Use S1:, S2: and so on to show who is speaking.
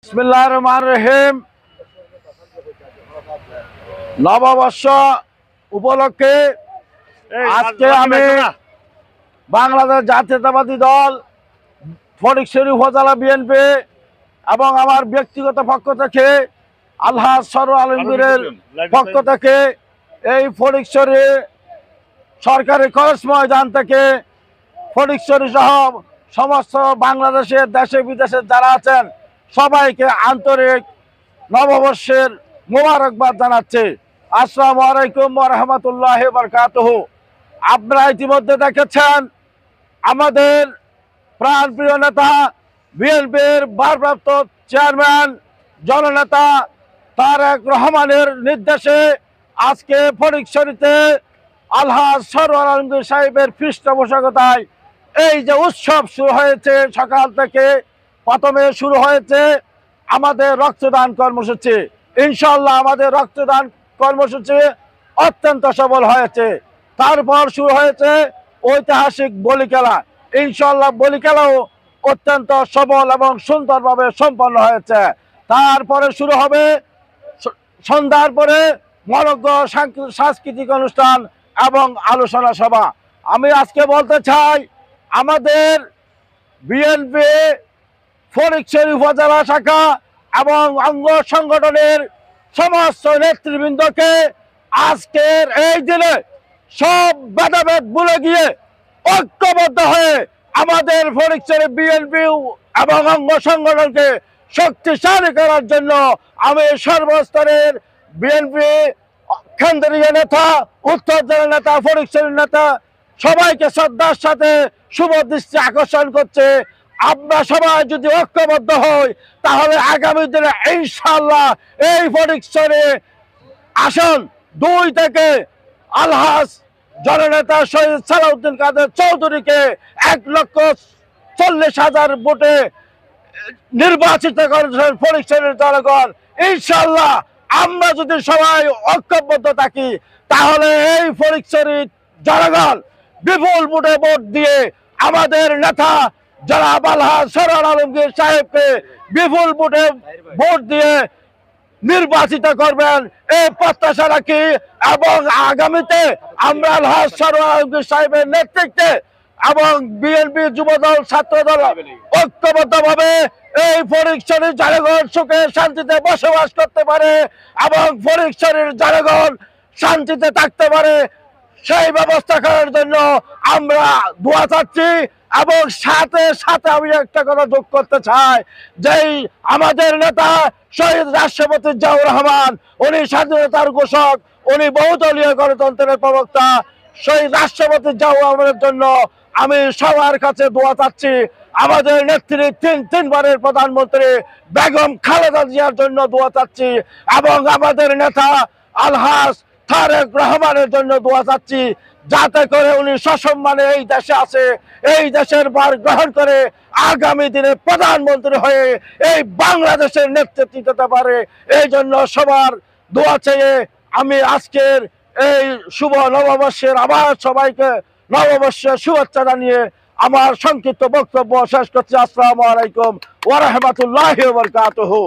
S1: বিসমিল্লাহির রহমানির রহিম। নববর্ষ উপলক্ষে আজকে আমি বাংলাদেশ জাতীয়তাবাদী দল ফটিকছড়ি উপজেলা বিএনপি এবং আমার ব্যক্তিগত পক্ষ থেকে আলহাজ সরওয়ার আলমগীরের পক্ষ থেকে এই ফটিকছড়ি সরকারি কলেজ ময়দান থেকে ফটিকছড়ি সহ সমস্ত বাংলাদেশের দেশে বিদেশে যারা আছেন সবাইকে আন্তরিক নববর্ষের মোবারকবাদ জানাচ্ছে। আসসালামু আলাইকুম ওয়া রাহমাতুল্লাহি ওয়া বারাকাতুহু। আপনারা ইতিমধ্যে দেখেছেন আমাদের প্রাণপ্রিয় নেতা বিএনপির ভারপ্রাপ্ত চেয়ারম্যান জননেতা তারেক রহমানের নির্দেশে আজকে ফটিকছড়িতে আলহাজ সরওয়ার আলমগীর সাহেবের পৃষ্ঠপোষকতায় এই যে উৎসব শুরু হয়েছে, সকাল থেকে প্রথমে শুরু হয়েছে আমাদের রক্তদান কর্মসূচি। ইনশাআল্লাহ আমাদের রক্তদান কর্মসূচি অত্যন্ত সফল হয়েছে। তারপর শুরু হয়েছে ঐতিহাসিক বলি খেলা। ইনশাআল্লাহ বলি খেলাও অত্যন্ত সফল এবং সুন্দরভাবে সম্পন্ন হয়েছে। তারপরে শুরু হবে সন্ধ্যার পরে মনোজ্ঞ সাংস্কৃতিক অনুষ্ঠান এবং আলোচনা সভা। আমি আজকে বলতে চাই আমাদের বিএনপি ফটিকছড়ি উপজেলা শাখা এবং অঙ্গ সংগঠনের সমস্ত নেতৃবৃন্দকে আজকের এই দিনে সব ভেদাভেদ ভুলে গিয়ে ঐক্যবদ্ধ হয়ে আমাদের ফটিকছড়ি বিএনপি এবং অঙ্গ সংগঠনকে শক্তিশালী করার জন্য আমি সর্বস্তরের বিএনপি কেন্দ্রীয় নেতা, উত্তর জেলার নেতা, ফটিকছড়ির নেতা সবাইকে শ্রদ্ধার সাথে শুভ দৃষ্টি আকর্ষণ করছে। আমরা সবাই যদি ঐক্যবদ্ধ হই তাহলে আগামী দিনে ইনশাআল্লাহ এই ফটিকছড়ি আসন 2 থেকে আলহাজ জননেতা শহীদ সালাউদ্দিন কাদের চৌধুরীকে 1,40,000 ভোটে নির্বাচিত করেছেন ফটিকছড়ির জনগণ। ইনশাআল্লাহ আমরা যদি সবাই ঐক্যবদ্ধ থাকি তাহলে এই ফটিকছড়ির জনগণ বিপুল ভোটে ভোট দিয়ে আমাদের নেতা জনাব আলহাজ সরওয়ার আলমগীর সাহেবকে বিপুল ভোটে ভোট দিয়ে নির্বাচিত করবেন এই প্রত্যাশা রাখি। এবং আগামীতে আমরা আলহাজ সরওয়ার আলমগীর সাহেবের নেতৃত্বে এবং বিএনপি যুবদল ছাত্রদল ঐক্যবদ্ধভাবে এই ফটিকছড়ির জনগণ সুখে শান্তিতে বসবাস করতে পারে এবং ফটিকছড়ির জনগণ শান্তিতে থাকতে পারে সেই ব্যবস্থা করার জন্য আমরা দোয়া চাচ্ছি। এবং সাথে সাথে আমি একটা কথা যোগ করতে চাই, যেই আমাদের নেতা শহীদ রাষ্ট্রপতি জিয়াউর রহমান, উনি স্বাধীনতার ঘোষক, উনি বহুদলীয় গণতন্ত্রের প্রবক্তা। শহীদ রাষ্ট্রপতি জিয়াউর রহমানের জন্য আমি সবার কাছে দোয়া চাচ্ছি। আমাদের নেত্রী তিনবারের প্রধানমন্ত্রী বেগম খালেদা জিয়ার জন্য দোয়া চাচ্ছি এবং আমাদের নেতা আলহাজ তারেক রহমানের জন্য দোয়া চাচ্ছি, যাতে করে উনি সসম্মানে এই দেশে আছে, এই দেশের ভার গ্রহণ করে আগামী দিনে প্রধানমন্ত্রী হয়ে এই বাংলাদেশের নেতৃত্ব দিতে পারে। এই জন্য সবার দোয়া চেয়ে আমি আজকের এই শুভ নববর্ষের আবার সবাইকে নববর্ষের শুভেচ্ছা জানিয়ে আমার সংক্ষিপ্ত বক্তব্য শেষ করছি। আসসালামু আলাইকুম ওয়া রাহমাতুল্লাহি ওয়া বারাকাতুহু।